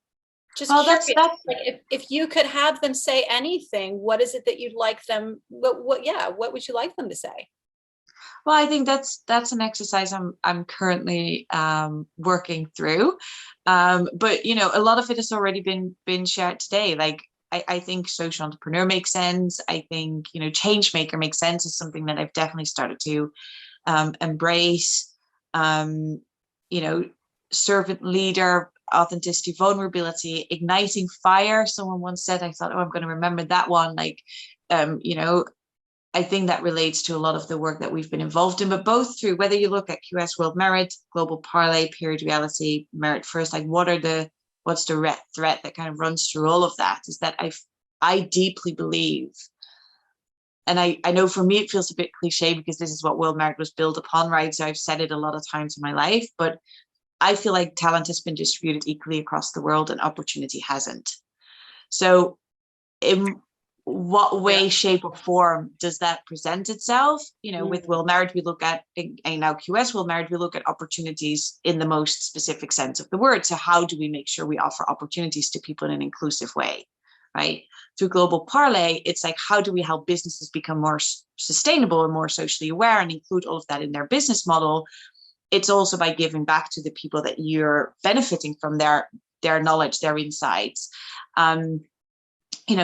Just curious, like if you could have them say anything, what is it that you'd like them, what would you like them to say? Well, I think that's an exercise I'm currently working through. But a lot of it has already been shared today. Like, I think social entrepreneur makes sense. I think, change maker makes sense, is something that I've definitely started to embrace. Servant leader, authenticity, vulnerability, igniting fire. Someone once said, I thought, oh, I'm going to remember that one. Like, I think that relates to a lot of the work that we've been involved in, but both through, whether you look at QS World Merit, Global Parlez, Period Reality, Merit First, like what's the red thread that kind of runs through all of that, is that I deeply believe, and I know for me it feels a bit cliche because this is what World Merit was built upon, right? So I've said it a lot of times in my life, but I feel like talent has been distributed equally across the world and opportunity hasn't. So in what way, shape, or form does that present itself? With World Merit, we look at, and now QS World Merit, we look at opportunities in the most specific sense of the word. So how do we make sure we offer opportunities to people in an inclusive way, right? Through Global Parlez, it's like, how do we help businesses become more sustainable and more socially aware and include all of that in their business model? It's also by giving back to the people that you're benefiting from their knowledge, their insights.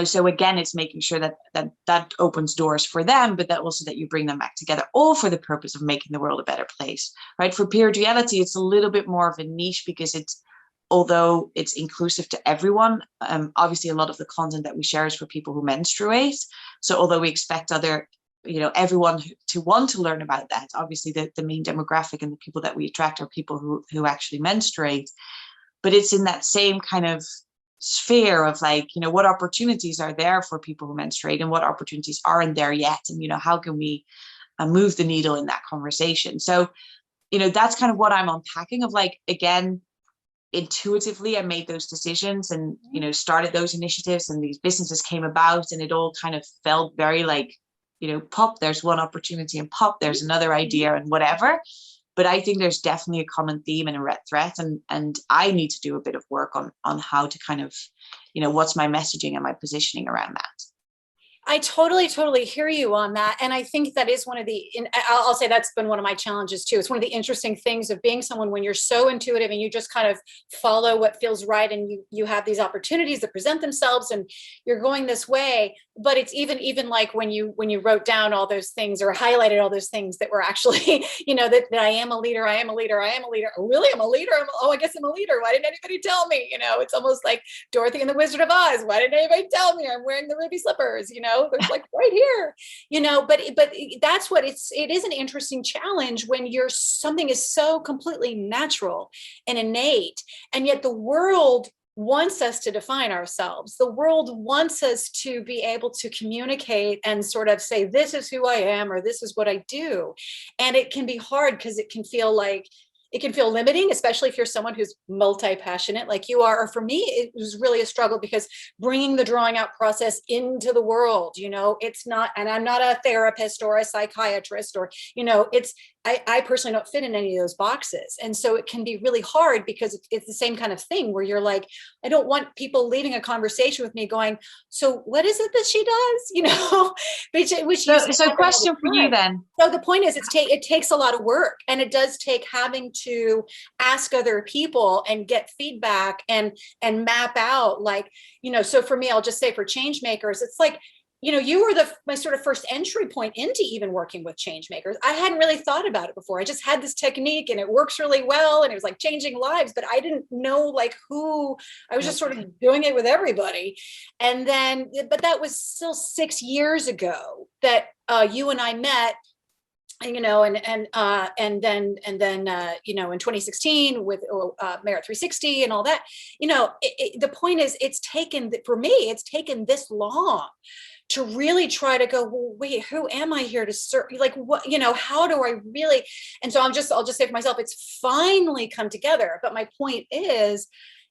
So again, it's making sure that opens doors for them, but that also that you bring them back together, all for the purpose of making the world a better place, right? For Period Reality, it's a little bit more of a niche because although it's inclusive to everyone, obviously a lot of the content that we share is for people who menstruate. So although we expect everyone to want to learn about that, obviously the main demographic and the people that we attract are people who actually menstruate, but it's in that same kind of sphere of like, what opportunities are there for people who menstruate and what opportunities aren't there yet, and how can we move the needle in that conversation. So that's kind of what I'm unpacking of, like, again, intuitively I made those decisions and started those initiatives, and these businesses came about, and it all kind of felt very like, pop, there's one opportunity, and pop, there's another idea, and whatever. But I think there's definitely a common theme and a red thread, and I need to do a bit of work on how to kind of, what's my messaging and my positioning around that. I totally hear you on that. And I think that is one of the, I'll say that's been one of my challenges too. It's one of the interesting things of being someone when you're so intuitive and you just kind of follow what feels right, and you have these opportunities that present themselves and you're going this way. But it's even like when you wrote down all those things or highlighted all those things that were actually, that I am a leader. I really am a leader. I guess I'm a leader. Why didn't anybody tell me? It's almost like Dorothy and the Wizard of Oz. Why didn't anybody tell me I'm wearing the ruby slippers? There's like right here, but that's what it is, an interesting challenge when something is so completely natural and innate, and yet the world wants us to define ourselves. The world wants us to be able to communicate and sort of say, this is who I am, or this is what I do. And it can be hard because it can feel limiting, especially if you're someone who's multi-passionate like you are. Or for me, it was really a struggle because bringing the drawing out process into the world, it's not, and I'm not a therapist or a psychiatrist or, I personally don't fit in any of those boxes. And so it can be really hard because it's the same kind of thing where you're like, I don't want people leaving a conversation with me going, so what is it that she does? So question for you then. So the point is, it takes a lot of work, and it does take having to ask other people and get feedback and map out, like, so for me, I'll just say for change makers, it's like, you were my sort of first entry point into even working with change makers. I hadn't really thought about it before. I just had this technique and it works really well. And it was like changing lives, but I didn't know like who. I was just sort of doing it with everybody. And then, but that was still 6 years ago that you and I met, and then in 2016 with Merit 360 and all that. The point is, it's taken this long to really try to go, well, wait, who am I here to serve? Like, what, how do I really? And so I'll just say for myself, it's finally come together. But my point is,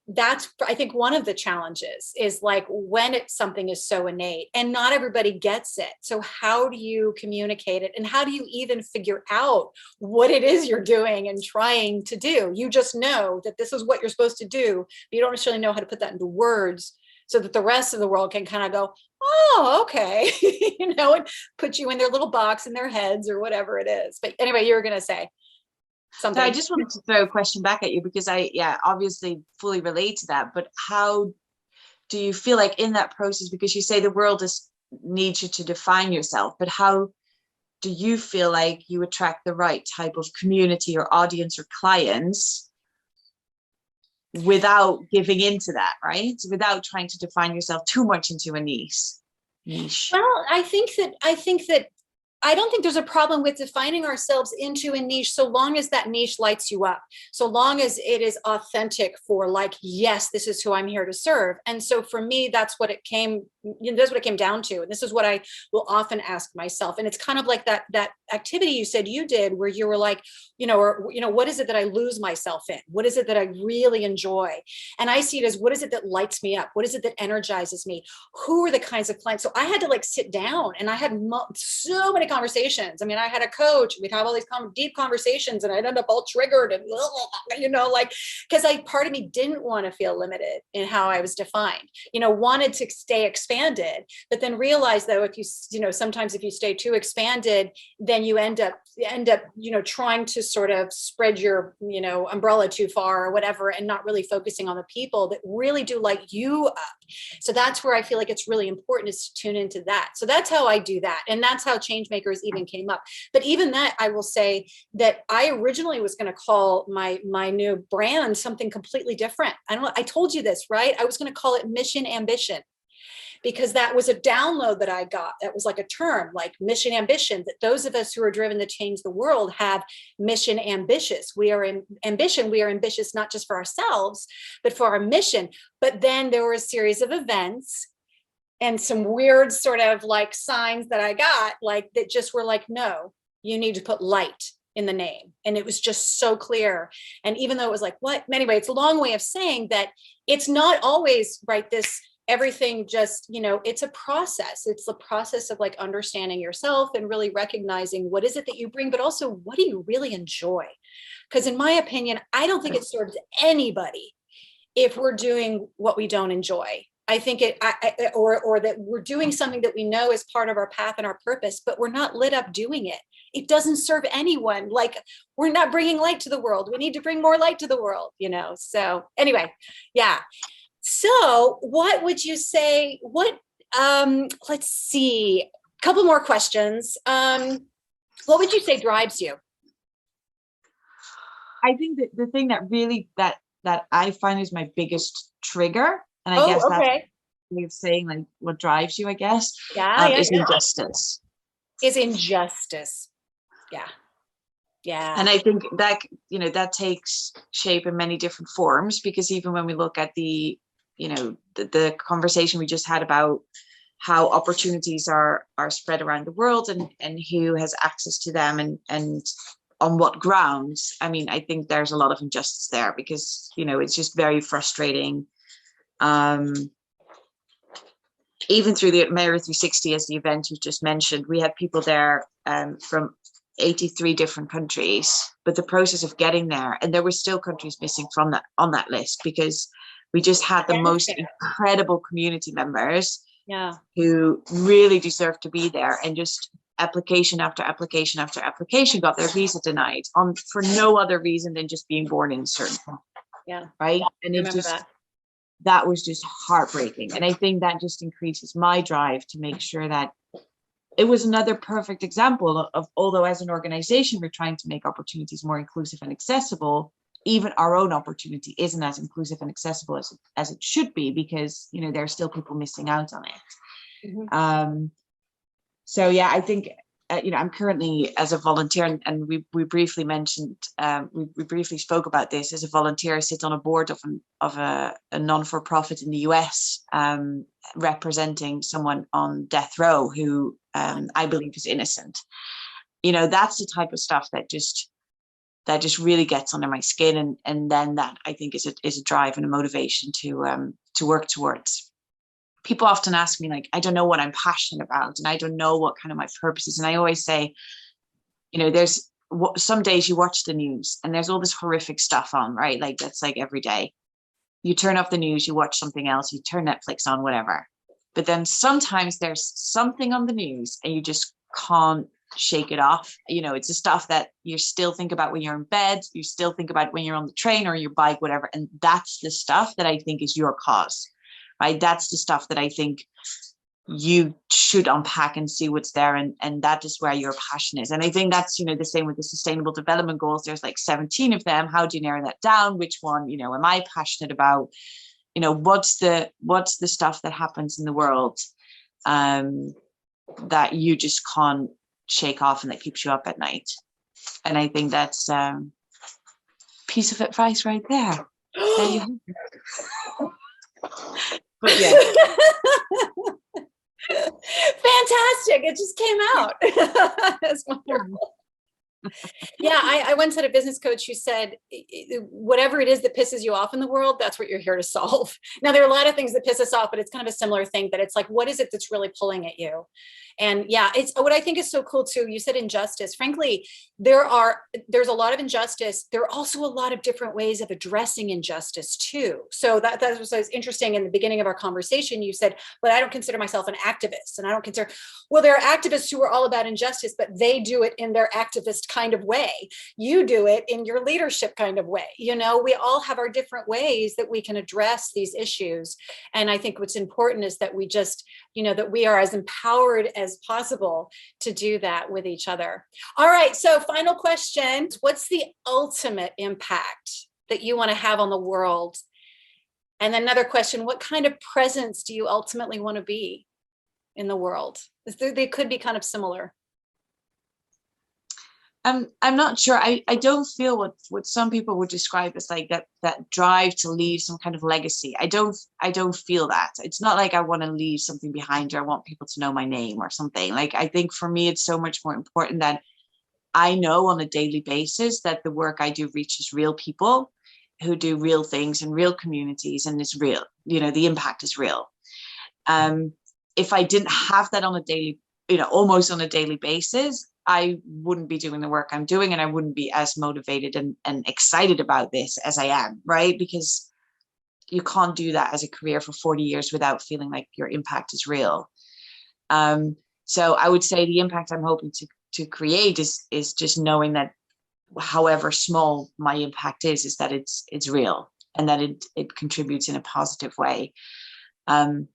that's, I think, one of the challenges is like when something is so innate and not everybody gets it. So how do you communicate it? And how do you even figure out what it is you're doing and trying to do? You just know that this is what you're supposed to do, but you don't necessarily know how to put that into words so that the rest of the world can kind of go, oh, okay, and put you in their little box in their heads or whatever it is. But anyway, you were going to say something. So I just wanted to throw a question back at you because I obviously fully relate to that. But how do you feel like in that process, because you say the world needs you to define yourself, but how do you feel like you attract the right type of community or audience or clients without giving into that, right? Without trying to define yourself too much into a niche. Well, I think that I don't think there's a problem with defining ourselves into a niche so long as that niche lights you up, so long as it is authentic for like, yes, this is who I'm here to serve. And so for me, that's what it came down to. And this is what I will often ask myself. And it's kind of like that activity you said you did where you were like, what is it that I lose myself in? What is it that I really enjoy? And I see it as, what is it that lights me up? What is it that energizes me? Who are the kinds of clients? So I had to like sit down and I had so many conversations. I mean, I had a coach, we'd have all these deep conversations and I'd end up all triggered and, because part of me didn't want to feel limited in how I was defined, wanted to stay expanded, but then realized though, if you, sometimes if you stay too expanded, then you end up, trying to sort of spread your, umbrella too far or whatever, and not really focusing on the people that really do light you up. So that's where I feel like it's really important is to tune into that. So that's how I do that. And that's how Changemakers even came up. But even that, I will say that I originally was going to call my new brand something completely different. I told you this, right? I was going to call it Mission Ambition, because that was a download that I got. That was like a term, like mission ambition, that those of us who are driven to change the world have mission ambitious. We are in ambition. We are ambitious, not just for ourselves, but for our mission. But then there were a series of events and some weird sort of like signs that I got, like that just were like, no, you need to put light in the name. And it was just so clear. And even though it was like, what? Anyway, it's a long way of saying that it's not always right. Everything just, it's a process. It's the process of like understanding yourself and really recognizing what is it that you bring, but also what do you really enjoy? Because in my opinion, I don't think it serves anybody if we're doing what we don't enjoy. I think or that we're doing something that we know is part of our path and our purpose, but we're not lit up doing it. It doesn't serve anyone. Like, we're not bringing light to the world. We need to bring more light to the world, So anyway, yeah. So what would you say, let's see, a couple more questions. What would you say drives you? I think that the thing that really, that I find is my biggest trigger, and I guess that's a way of saying like what drives you, I guess, is injustice. Is injustice. Yeah. Yeah. And I think that, that takes shape in many different forms, because even when we look at the conversation we just had about how opportunities are spread around the world and who has access to them and on what grounds, I mean, I think there's a lot of injustice there, because, it's just very frustrating. Even through the Merit 360, as the event you just mentioned, we had people there from 83 different countries, but the process of getting there, and there were still countries missing from that on that list, because we just had the most incredible community members who really deserve to be there, and just application after application after application got their visa denied for no other reason than just being born in a certain right. And it just that was just heartbreaking. And I think that just increases my drive to make sure that it was another perfect example of, although as an organization, we're trying to make opportunities more inclusive and accessible, even our own opportunity isn't as inclusive and accessible as it should be, because, you know, there are still people missing out on it. Mm-hmm. So yeah, I think, you know, I'm currently as a volunteer, and we briefly mentioned, we briefly spoke about this. As a volunteer, I sit on a board of a non-for-profit in the US, representing someone on death row who I believe is innocent. You know, that's the type of stuff that just really gets under my skin, and then that, I think, is a drive and a motivation to work towards. People often ask me, like, I don't know what I'm passionate about, and I don't know what kind of my purpose is. And I always say, you know, there's some days you watch the news and there's all this horrific stuff on, right? Like, that's like every day. You turn off the news, you watch something else, you turn Netflix on, whatever. But then sometimes there's something on the news and you just can't shake it off. You know, it's the stuff that you still think about when you're in bed, you still think about when you're on the train or your bike, whatever. And that's the stuff that I think is your cause. Right, that's the stuff that I think you should unpack and see what's there, and that is where your passion is. And I think that's, you know, the same with the Sustainable Development Goals. There's like 17 of them. How do you narrow that down? Which one, you know, am I passionate about? You know, what's the stuff that happens in the world that you just can't shake off and that keeps you up at night? And I think that's piece of advice right there. There you have it. But yeah. Fantastic. It just came out. That's wonderful. Yeah, I once had a business coach who said, whatever it is that pisses you off in the world, that's what you're here to solve. Now, there are a lot of things that piss us off, but it's kind of a similar thing, that it's like, what is it that's really pulling at you? And yeah, it's what I think is so cool too. You said injustice. Frankly, there's a lot of injustice. There are also a lot of different ways of addressing injustice too. So that was interesting. In the beginning of our conversation, you said, but I don't consider myself an activist, and I don't consider, well, there are activists who are all about injustice, but they do it in their activist kind of way. You do it in your leadership kind of way. You know, we all have our different ways that we can address these issues. And I think what's important is that we just, you know, that we are as empowered as possible to do that with each other. All right. So final question, what's the ultimate impact that you want to have on the world? And then another question, what kind of presence do you ultimately want to be in the world? They could be kind of similar. I'm not sure. I don't feel what some people would describe as like that drive to leave some kind of legacy. I don't feel that. It's not like I want to leave something behind, or I want people to know my name or something. Like, I think for me, it's so much more important that I know on a daily basis that the work I do reaches real people who do real things in real communities, and it's real. You know, the impact is real. If I didn't have that on a daily, you know, almost on a daily basis, I wouldn't be doing the work I'm doing, and I wouldn't be as motivated and excited about this as I am, right? Because you can't do that as a career for 40 years without feeling like your impact is real. So I would say the impact I'm hoping to create is just knowing that however small my impact is that it's real, and that it contributes in a positive way. That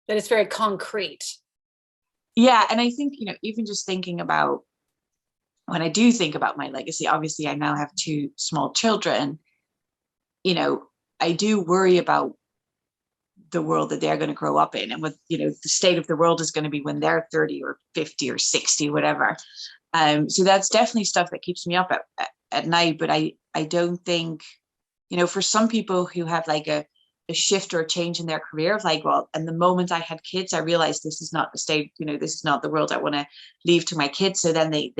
it's very concrete. Yeah. And I think, you know, even just thinking about, when I do think about my legacy, obviously I now have 2 small children, you know, I do worry about the world that they're going to grow up in, and what, you know, the state of the world is going to be when they're 30 or 50 or 60, whatever. So that's definitely stuff that keeps me up at night. But I don't think, you know, for some people who have like a shift or a change in their career of like, well, and the moment I had kids, I realized this is not the state, you know, this is not the world I want to leave to my kids. So then they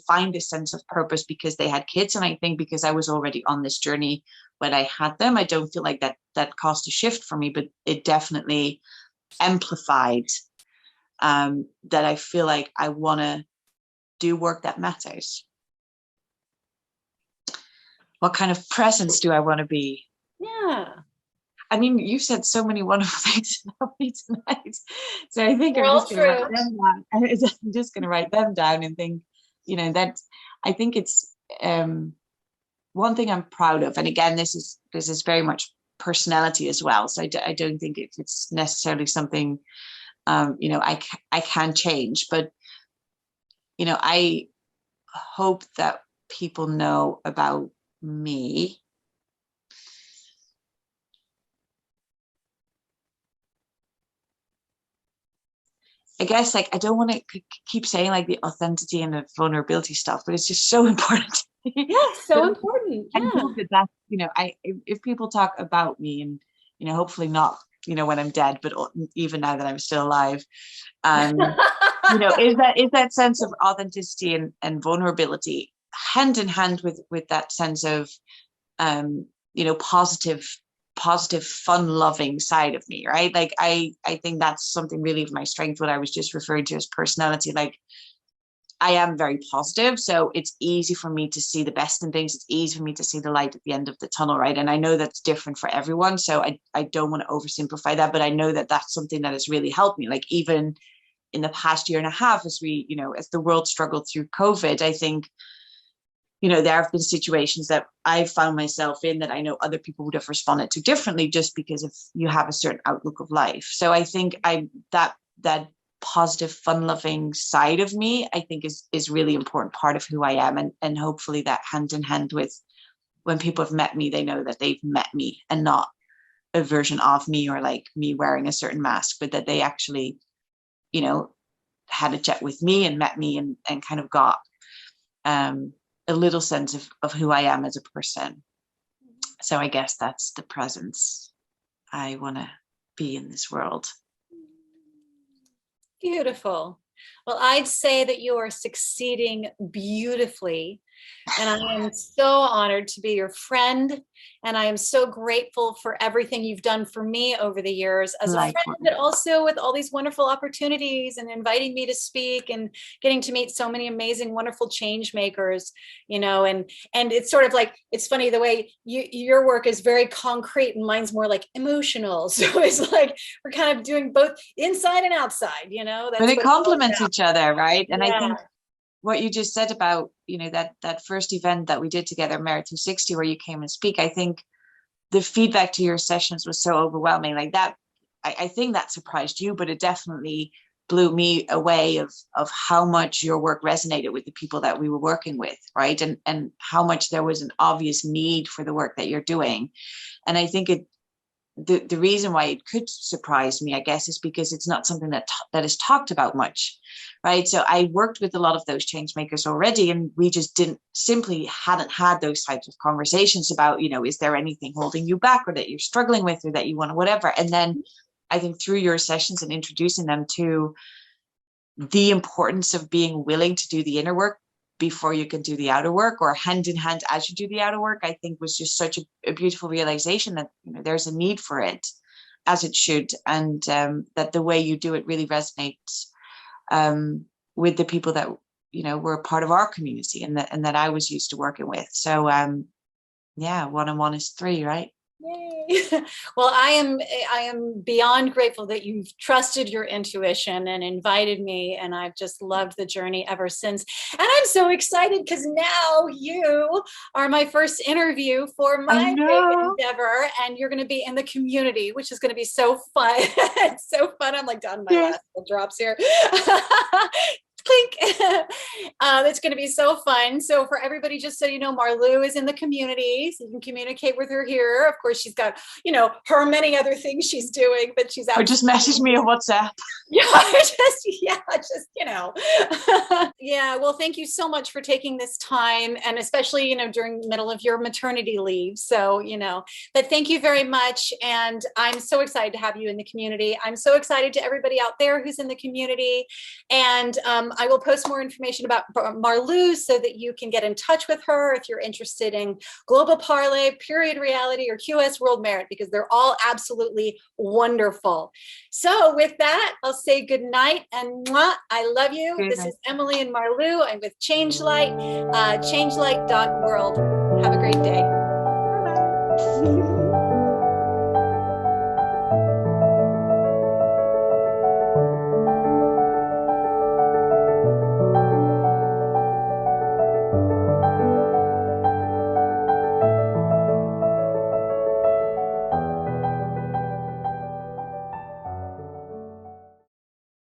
find a sense of purpose because they had kids. And I think because I was already on this journey when I had them, I don't feel like that caused a shift for me, but it definitely amplified that I feel like I want to do work that matters. What kind of presence do I want to be? Yeah. I mean, you said so many wonderful things about me tonight. So I think I'm just going to write them down and think, you know, that I think it's one thing I'm proud of. And again, this is very much personality as well. So I don't think it's necessarily something, I can change, but, I hope that people know about me. I guess, like, I don't want to keep saying like the authenticity and the vulnerability stuff, but it's just so important. Yeah, so important. I Yeah. hope that if people talk about me, and hopefully not, when I'm dead, but even now that I'm still alive, is that sense of authenticity and vulnerability hand in hand with that sense of positive fun loving side of me, right? Like I think that's something really of my strength, what I was just referring to as personality. Like, I am very positive, so it's easy for me to see the best in things. It's easy for me to see the light at the end of the tunnel, right? And I know that's different for everyone, so I don't want to oversimplify that, but I know that that's something that has really helped me. Like, even in the past year and a half, as as the world struggled through COVID, I think, there have been situations that I've found myself in that I know other people would have responded to differently, just because if you have a certain outlook of life. So I think that positive, fun-loving side of me, I think is really important part of who I am. And hopefully that hand in hand with, when people have met me, they know that they've met me and not a version of me, or like me wearing a certain mask, but that they actually, had a chat with me and met me and kind of got a little sense of who I am as a person. So I guess that's the presence I want to be in this world. Beautiful. Well, I'd say that you are succeeding beautifully. And I am so honored to be your friend. And I am so grateful for everything you've done for me over the years as a friend, but also with all these wonderful opportunities and inviting me to speak and getting to meet so many amazing, wonderful change makers, and it's sort of like, it's funny the way your work is very concrete and mine's more like emotional. So it's like, we're kind of doing both inside and outside, that's but it complements each other, right? And yeah. I think what you just said about, that first event that we did together, Merit 260, where you came and speak, I think the feedback to your sessions was so overwhelming. Like that, I think that surprised you, but it definitely blew me away of how much your work resonated with the people that we were working with, right? And how much there was an obvious need for the work that you're doing. And I think the reason why it could surprise me, I guess, is because it's not something that is talked about much, right? So I worked with a lot of those change makers already, and we just hadn't had those types of conversations about, is there anything holding you back, or that you're struggling with, or that you want to whatever. And then I think through your sessions and introducing them to the importance of being willing to do the inner work before you can do the outer work, or hand in hand as you do the outer work, I think was just such a beautiful realization that there's a need for it, as it should, and that the way you do it really resonates with the people that were part of our community and that I was used to working with. So 1 and 1 is 3, right? Yay. Well, I am beyond grateful that you've trusted your intuition and invited me, and I've just loved the journey ever since. And I'm so excited because now you are my first interview for my big endeavor, and you're going to be in the community, which is going to be so fun. It's so fun. I'm like down my last little drops here. Clink. It's going to be so fun. So for everybody, just so you know, Marlou is in the community, so you can communicate with her here. Of course, she's got, her many other things she's doing, but she's out. Or just message me on WhatsApp. Yeah. Well, thank you so much for taking this time, and especially, during the middle of your maternity leave. So, but thank you very much. And I'm so excited to have you in the community. I'm so excited to everybody out there who's in the community. And I will post more information about Marlou so that you can get in touch with her if you're interested in Global Parlez, Period Reality, or QS World Merit, because they're all absolutely wonderful. So with that, I'll say good night and mwah, I love you. This is Emily and Marlou. I'm with ChangeLight, changelight.world. Have a great day.